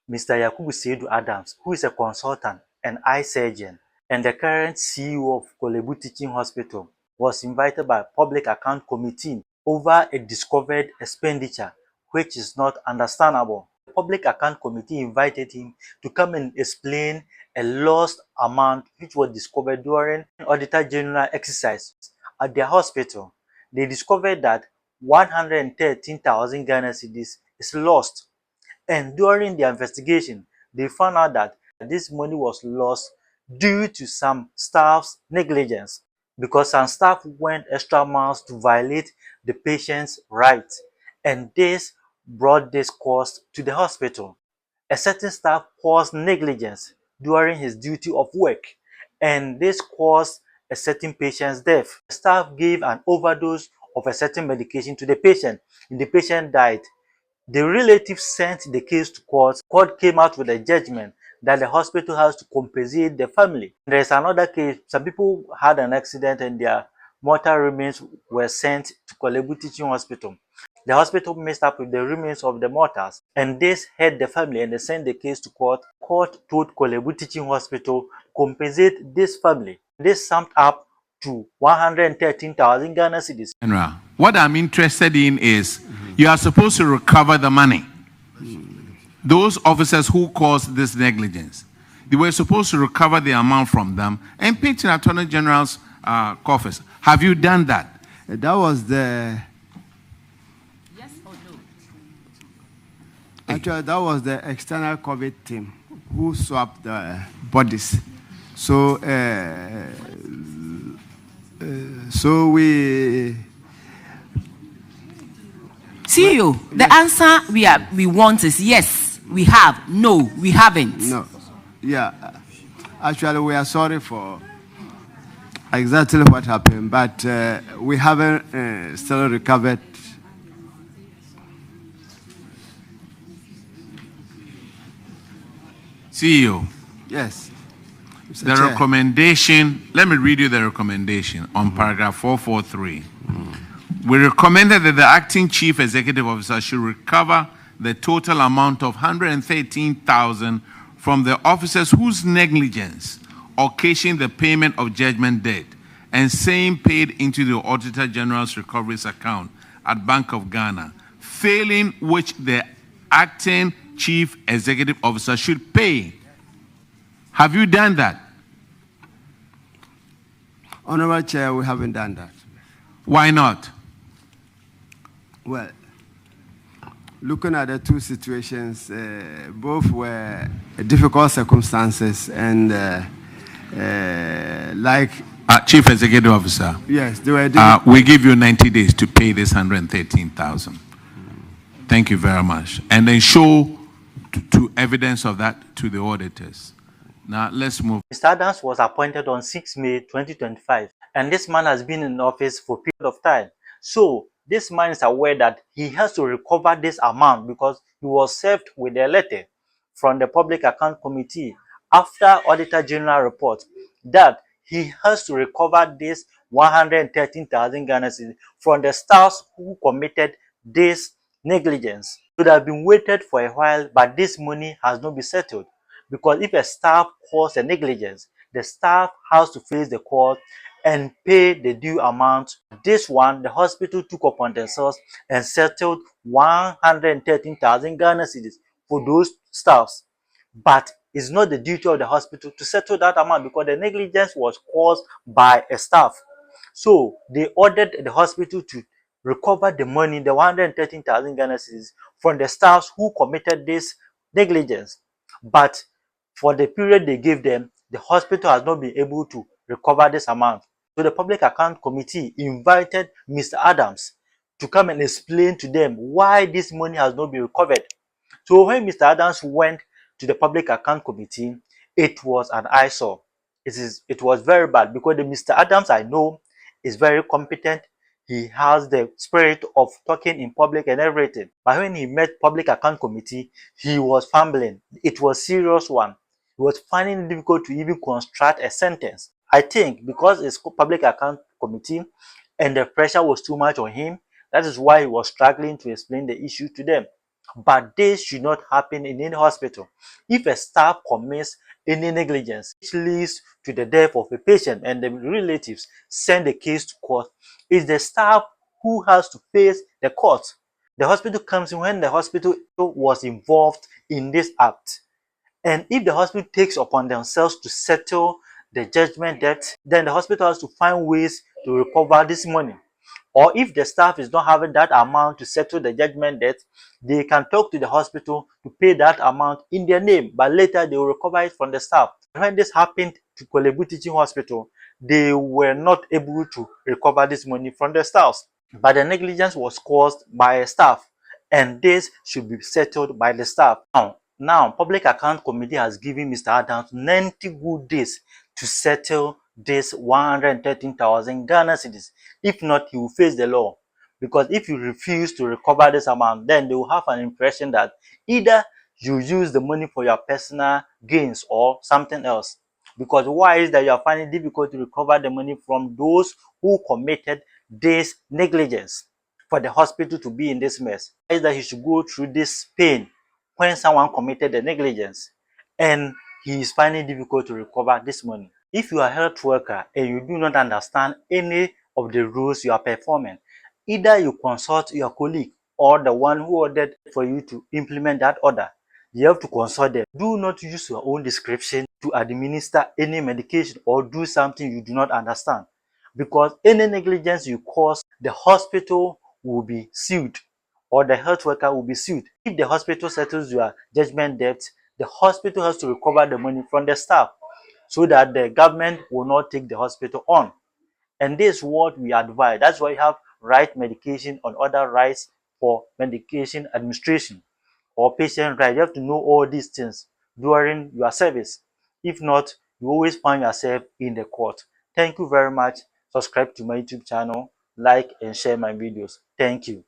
Mr. Yakubu Seidu Adams, who is a consultant and eye surgeon and the current CEO of Korle Teaching Hospital, was invited by Public Account Committee over a discovered expenditure which is not understandable. The Public Account Committee invited him to come and explain a lost amount which was discovered during Auditor General exercise at their hospital. They discovered that 113,000 Ghana cedis is lost. And during the investigation, they found out that this money was lost due to some staff's negligence, because some staff went extra miles to violate the patient's rights, and this brought this cost to the hospital. A certain staff caused negligence during his duty of work, and this caused a certain patient's death. The staff gave an overdose of a certain medication to the patient, and the patient died. The relatives sent the case to court. Court came out with a judgment that the hospital has to compensate the family. There's another case. Some people had an accident and their mortal remains were sent to Korle Teaching Hospital. The hospital messed up with the remains of the mortals, and this hurt the family, and they sent the case to court. Court told Korle Teaching Hospital to compensate this family. This summed up to 113,000 Ghana cedis. What I'm interested in is you are supposed to recover the money. Those officers who caused this negligence, they were supposed to recover the amount from them and pay to the Attorney General's coffers. Have you done that? That was the... Yes or no? Actually, that was the external COVID team who swapped the bodies. So, we... CEO, the answer we want is yes, we have. No, we haven't. No. Yeah. Actually, we are sorry for exactly what happened, but we haven't still recovered. CEO. Yes. The recommendation, let me read you the recommendation on paragraph 443. We recommended that the acting chief executive officer should recover the total amount of 113,000 from the officers whose negligence occasioned the payment of judgment debt, and same paid into the Auditor General's recoveries account at Bank of Ghana, failing which the acting chief executive officer should pay. Have you done that? Honorable Chair, we haven't done that. Why not? Well, looking at the two situations, both were difficult circumstances, and like... Chief Executive Officer. Yes, they were... we give you 90 days to pay this 113,000. Thank you very much. And then show to evidence of that to the auditors. Now, let's move. Mr. Adams was appointed on 6 May 2025, and this man has been in office for a period of time. So, this man is aware that he has to recover this amount because he was served with a letter from the Public Account Committee after Auditor General report that he has to recover this 113,000 Ghana cedis from the staffs who committed this negligence. It would have been waited for a while, but this money has not been settled, because if a staff caused a negligence, the staff has to face the court and pay the due amount. This one, the hospital took upon themselves and settled 113,000 Ghana cedis for those staffs. But it's not the duty of the hospital to settle that amount because the negligence was caused by a staff. So they ordered the hospital to recover the money, the 113,000 Ghana cedis, from the staffs who committed this negligence. But for the period they gave them, the hospital has not been able to recover this amount. So the Public Account Committee invited Mr. Adams to come and explain to them why this money has not been recovered. So when Mr. Adams went to the Public Account Committee, it was an eyesore. It was very bad because the Mr. Adams I know is very competent. He has the spirit of talking in public and everything. But when he met Public Account Committee, he was fumbling. It was a serious one. He was finding it difficult to even construct a sentence. I think because it's Public Account Committee and the pressure was too much on him, that is why he was struggling to explain the issue to them. But this should not happen in any hospital. If a staff commits any negligence which leads to the death of a patient and the relatives send the case to court, it's the staff who has to face the court. The hospital comes in when the hospital was involved in this act. And if the hospital takes upon themselves to settle the judgment debt, then the hospital has to find ways to recover this money. Or if the staff is not having that amount to settle the judgment debt, they can talk to the hospital to pay that amount in their name, but later they will recover it from the staff. When this happened to Korle Teaching Hospital, they were not able to recover this money from the staffs. But the negligence was caused by a staff, and this should be settled by the staff. Now, Public Account Committee has given Mr. Adams 90 good days to settle this 113,000 Ghana cedis. If not, he will face the law. Because if you refuse to recover this amount, then they will have an impression that either you use the money for your personal gains or something else. Because why is that you are finding it difficult to recover the money from those who committed this negligence? For the hospital to be in this mess is that he should go through this pain when someone committed the negligence and he is finding it difficult to recover this money. If you are a health worker and you do not understand any of the rules you are performing, either you consult your colleague or the one who ordered for you to implement that order. You have to consult them. Do not use your own description to administer any medication or do something you do not understand, because any negligence you cause, the hospital will be sued or the health worker will be sued. If the hospital settles your judgment debt, the hospital has to recover the money from the staff so that the government will not take the hospital on. And this is what we advise. That's why you have right medication on other rights for medication administration or patient right. You have to know all these things during your service. If not, you always find yourself in the court. Thank you very much. Subscribe to my YouTube channel, like and share my videos. Thank you.